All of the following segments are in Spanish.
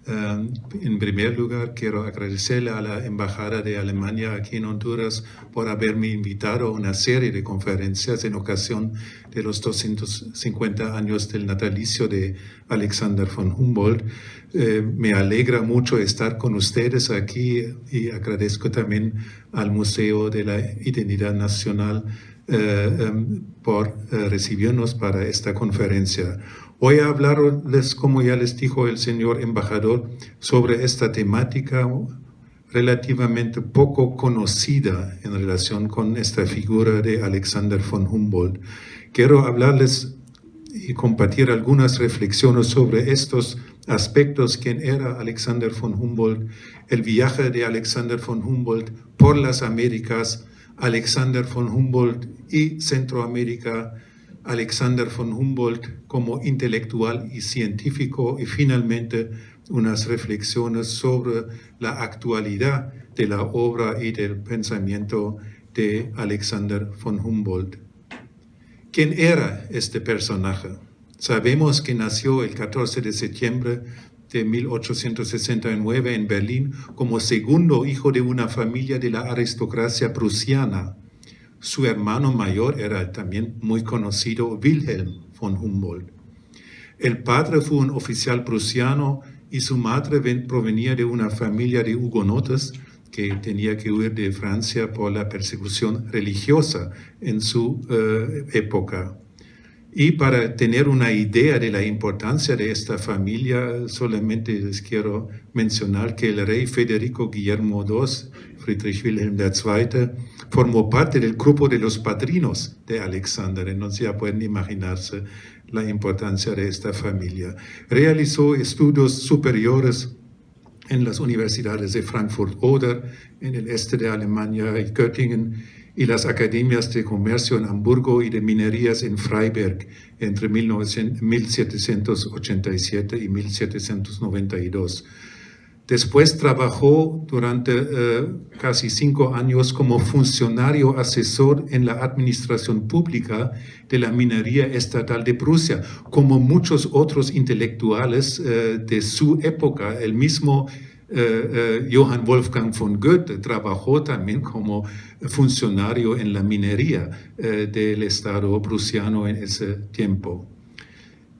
En primer lugar, quiero agradecerle a la Embajada de Alemania aquí en Honduras por haberme invitado a una serie de conferencias en ocasión de los 250 años del natalicio de Alexander von Humboldt. Me alegra mucho estar con ustedes aquí y agradezco también al Museo de la Identidad Nacional por recibirnos para esta conferencia. Voy a hablarles, como ya les dijo el señor embajador, sobre esta temática relativamente poco conocida en relación con esta figura de Alexander von Humboldt. Quiero hablarles y compartir algunas reflexiones sobre estos aspectos: quién era Alexander von Humboldt, el viaje de Alexander von Humboldt por las Américas, Alexander von Humboldt y Centroamérica, Alexander von Humboldt como intelectual y científico, y finalmente unas reflexiones sobre la actualidad de la obra y del pensamiento de Alexander von Humboldt. ¿Quién era este personaje? Sabemos que nació el 14 de septiembre de 1869 en Berlín como segundo hijo de una familia de la aristocracia prusiana. Su hermano mayor era también muy conocido, Wilhelm von Humboldt. El padre fue un oficial prusiano y su madre provenía de una familia de hugonotes que tenía que huir de Francia por la persecución religiosa en su época. Y para tener una idea de la importancia de esta familia, solamente les quiero mencionar que el rey Federico Guillermo II, Friedrich Wilhelm II, formó parte del grupo de los padrinos de Alexander. Entonces ya pueden imaginarse la importancia de esta familia. Realizó estudios superiores en las universidades de Frankfurt-Oder, en el este de Alemania, y Göttingen, y las academias de comercio en Hamburgo y de minerías en Freiberg entre 1787 y 1792. Después trabajó durante casi 5 años como funcionario asesor en la administración pública de la minería estatal de Prusia, como muchos otros intelectuales de su época. El mismo Johann Wolfgang von Goethe trabajó también como funcionario en la minería del Estado prusiano en ese tiempo.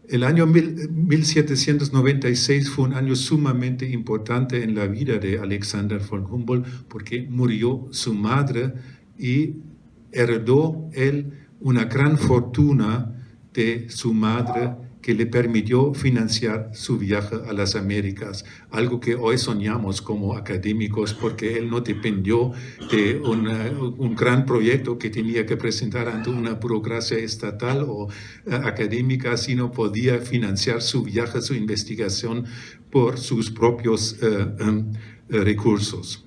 El año 1796 fue un año sumamente importante en la vida de Alexander von Humboldt porque murió su madre y heredó él una gran fortuna de su madre que le permitió financiar su viaje a las Américas, algo que hoy soñamos como académicos, porque él no dependió de un gran proyecto que tenía que presentar ante una burocracia estatal o académica, sino podía financiar su viaje, su investigación por sus propios recursos.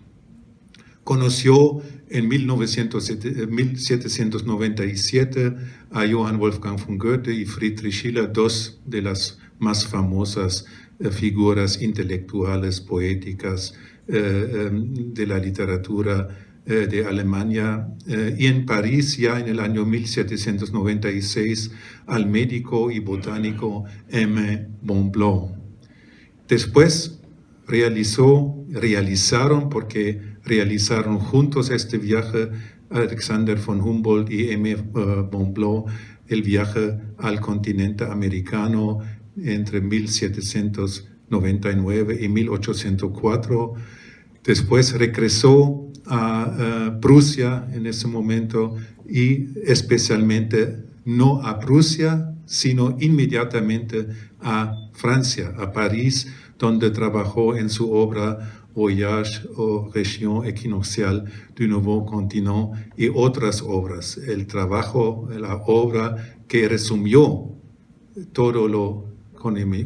Conoció en 1797 a Johann Wolfgang von Goethe y Friedrich Schiller, dos de las más famosas figuras intelectuales, poéticas de la literatura de Alemania, y en París, ya en el año 1796, al médico y botánico M. Bonpland. Después realizaron juntos este viaje, Alexander von Humboldt y M. Bonpland, el viaje al continente americano entre 1799 y 1804. Después regresó a Prusia en ese momento, y especialmente no a Prusia, sino inmediatamente a Francia, a París, donde trabajó en su obra Voyage aux régions equinocciales du Nouveau Continent y otras obras. La obra que resumió todo los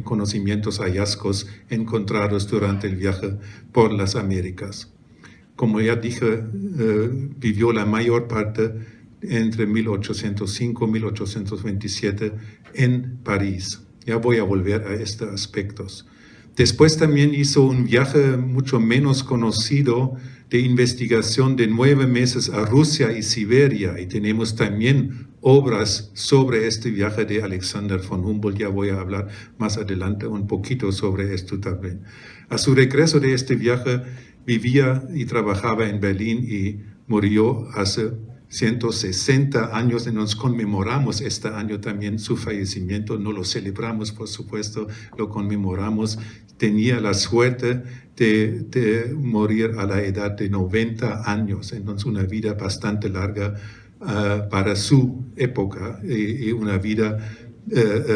conocimientos, hallazgos encontrados durante el viaje por las Américas. Como ya dije, vivió la mayor parte entre 1805 y 1827 en París. Ya voy a volver a estos aspectos. Después también hizo un viaje mucho menos conocido de investigación de 9 meses a Rusia y Siberia, y tenemos también obras sobre este viaje de Alexander von Humboldt. Ya voy a hablar más adelante un poquito sobre esto también. A su regreso de este viaje, vivía y trabajaba en Berlín y murió hace 160 años, y nos conmemoramos este año también su fallecimiento. No lo celebramos, por supuesto, lo conmemoramos. Tenía la suerte de morir a la edad de 90 años, entonces una vida bastante larga para su época, y una vida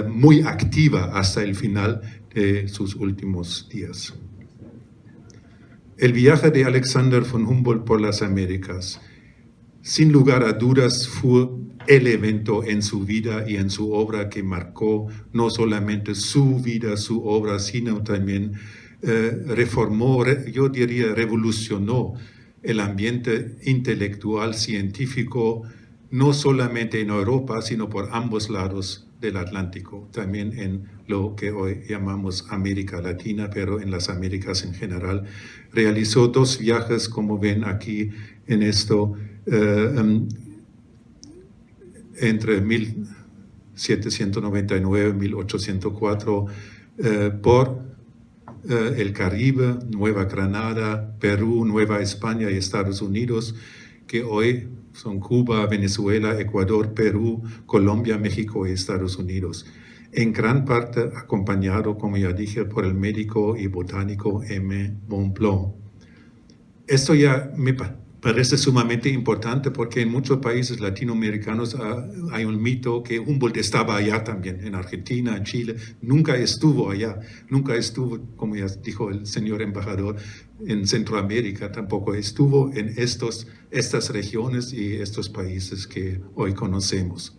muy activa hasta el final de sus últimos días. El viaje de Alexander von Humboldt por las Américas, sin lugar a dudas, fue el evento en su vida y en su obra que marcó no solamente su vida, su obra, sino también reformó, yo diría revolucionó el ambiente intelectual, científico, no solamente en Europa, sino por ambos lados del Atlántico, también en lo que hoy llamamos América Latina, pero en las Américas en general. Realizó 2 viajes, como ven aquí en esto, entre 1799 y 1804, por el Caribe, Nueva Granada, Perú, Nueva España y Estados Unidos, que hoy son Cuba, Venezuela, Ecuador, Perú, Colombia, México y Estados Unidos. En gran parte acompañado, como ya dije, por el médico y botánico M. Bonpland. Esto ya me parece sumamente importante porque en muchos países latinoamericanos hay un mito que Humboldt estaba allá también, en Argentina, en Chile. Nunca estuvo allá, nunca estuvo, como ya dijo el señor embajador, en Centroamérica, tampoco estuvo en estas regiones y estos países que hoy conocemos.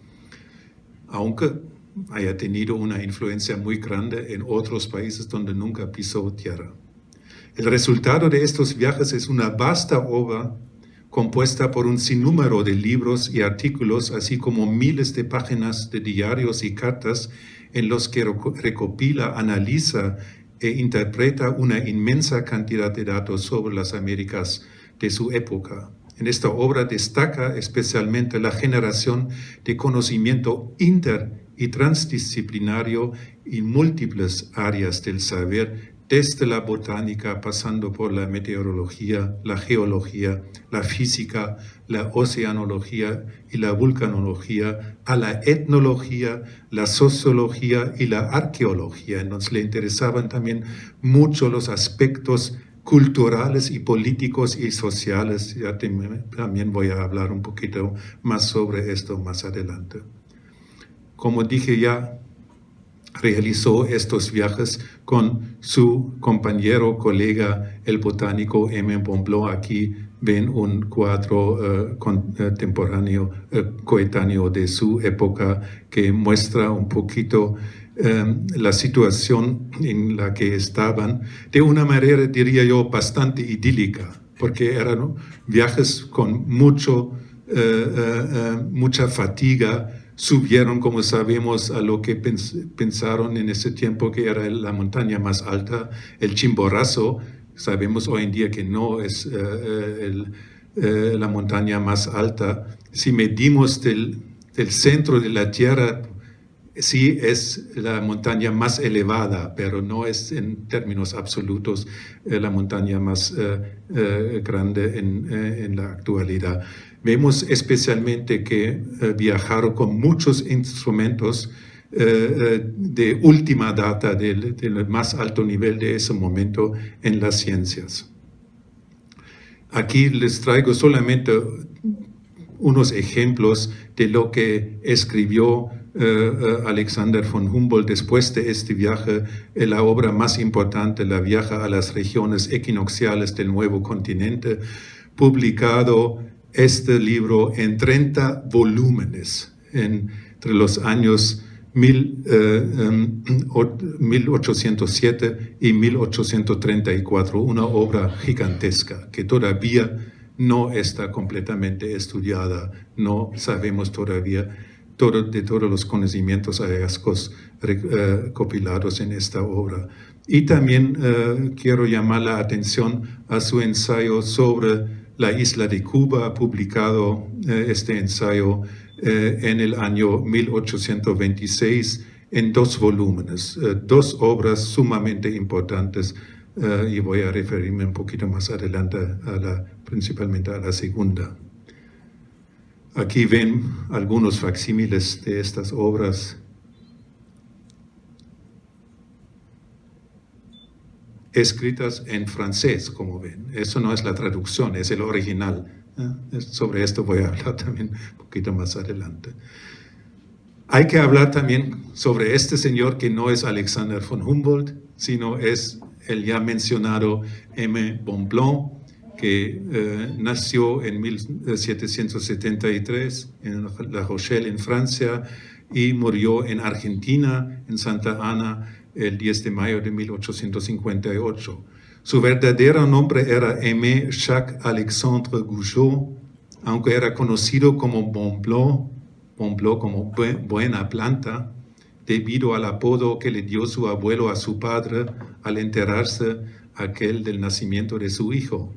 Aunque haya tenido una influencia muy grande en otros países donde nunca pisó tierra. El resultado de estos viajes es una vasta obra compuesta por un sinnúmero de libros y artículos, así como miles de páginas de diarios y cartas en los que recopila, analiza e interpreta una inmensa cantidad de datos sobre las Américas de su época. En esta obra destaca especialmente la generación de conocimiento inter- y transdisciplinario en múltiples áreas del saber, desde la botánica, pasando por la meteorología, la geología, la física, la oceanología y la vulcanología, a la etnología, la sociología y la arqueología. Entonces le interesaban también mucho los aspectos culturales y políticos y sociales. Ya también voy a hablar un poquito más sobre esto más adelante. Como dije ya, realizó estos viajes con su compañero, colega, el botánico M. Bonpland. Aquí ven un cuadro contemporáneo, coetáneo de su época, que muestra un poquito la situación en la que estaban, de una manera, diría yo, bastante idílica, porque eran viajes con mucha fatiga. Subieron, como sabemos, a lo que pensaron en ese tiempo que era la montaña más alta, el Chimborazo. Sabemos hoy en día que no es la montaña más alta. Si medimos del centro de la Tierra, sí es la montaña más elevada, pero no es en términos absolutos la montaña más grande en la actualidad. Vemos especialmente que viajaron con muchos instrumentos de última data, del más alto nivel de ese momento en las ciencias. Aquí les traigo solamente unos ejemplos de lo que escribió Alexander von Humboldt después de este viaje, la obra más importante, la Viaje a las regiones equinocciales del Nuevo Continente, publicado este libro en 30 volúmenes entre los años 1807 y 1834, una obra gigantesca que todavía no está completamente estudiada, no sabemos todavía de todos los conocimientos hallazgos recopilados en esta obra. Y también quiero llamar la atención a su ensayo sobre la isla de Cuba, publicado este ensayo en el año 1826 en 2 volúmenes, 2 obras sumamente importantes, y voy a referirme un poquito más adelante principalmente a la segunda. Aquí ven algunos facsímiles de estas obras. Escritas en francés, como ven. Eso no es la traducción, es el original. Sobre esto voy a hablar también un poquito más adelante. Hay que hablar también sobre este señor que no es Alexander von Humboldt, sino es el ya mencionado M. Bonpland, que nació en 1773 en La Rochelle, en Francia, y murió en Argentina, en Santa Ana, el 10 de mayo de 1858. Su verdadero nombre era Aimé Jacques Alexandre Goujon, aunque era conocido como Bonpland como buena planta, debido al apodo que le dio su abuelo a su padre al enterarse aquel del nacimiento de su hijo.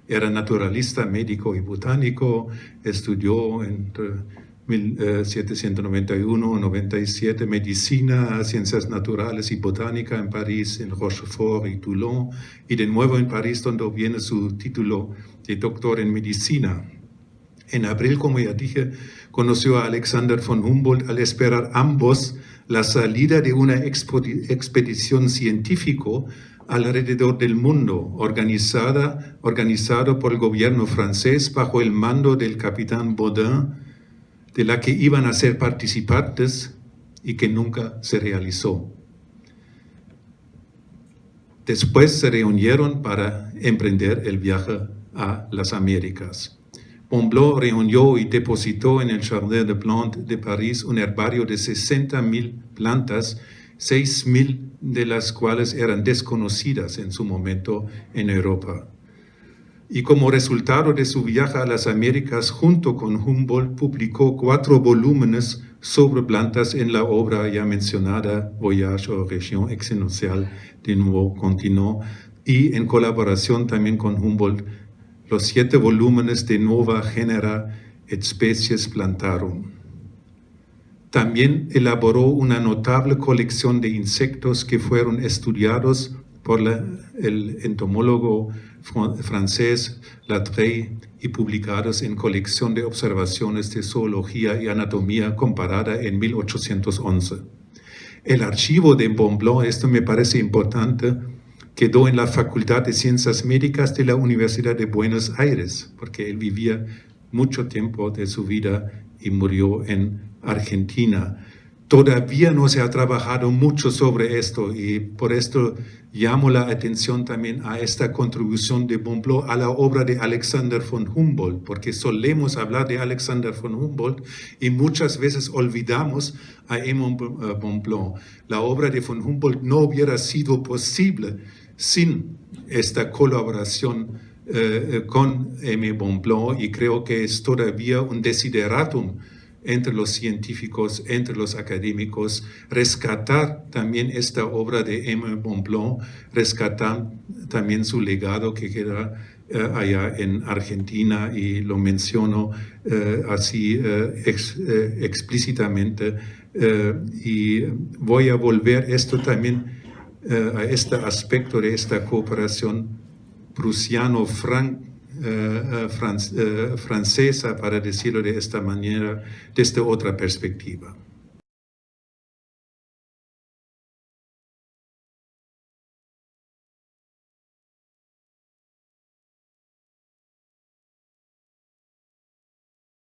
Era naturalista, médico y botánico, estudió entre 1791-97 medicina, ciencias naturales y botánica en París, en Rochefort y Toulon, y de nuevo en París, donde obtiene su título de doctor en medicina. En abril, como ya dije, conoció a Alexander von Humboldt al esperar ambos la salida de una expedición científica alrededor del mundo, organizado por el gobierno francés bajo el mando del capitán Baudin, de la que iban a ser participantes y que nunca se realizó. Después se reunieron para emprender el viaje a las Américas. Bonpland reunió y depositó en el Jardin des Plantes de París un herbario de 60.000 plantas, 6.000 de las cuales eran desconocidas en su momento en Europa. Y como resultado de su viaje a las Américas, junto con Humboldt, publicó 4 volúmenes sobre plantas en la obra ya mencionada, Voyage aux régions exponentiales du Nouveau Continent, y en colaboración también con Humboldt, los 7 volúmenes de Nova Genera et Species Plantarum. También elaboró una notable colección de insectos que fueron estudiados por el entomólogo francés Latreille y publicados en colección de observaciones de zoología y anatomía comparada en 1811. El archivo de Bonpland, esto me parece importante, quedó en la Facultad de Ciencias Médicas de la Universidad de Buenos Aires, porque él vivía mucho tiempo de su vida y murió en Argentina. Todavía no se ha trabajado mucho sobre esto y por esto llamo la atención también a esta contribución de Bonpland a la obra de Alexander von Humboldt, porque solemos hablar de Alexander von Humboldt y muchas veces olvidamos a Aimé Bonpland. La obra de von Humboldt no hubiera sido posible sin esta colaboración con Aimé Bonpland, y creo que es todavía un desideratum entre los científicos, entre los académicos, rescatar también esta obra de Aimé Bonpland, rescatar también su legado que queda allá en Argentina, y lo menciono así explícitamente, y voy a volver esto también a este aspecto de esta cooperación prusiano-francesa, para decirlo de esta manera, desde otra perspectiva.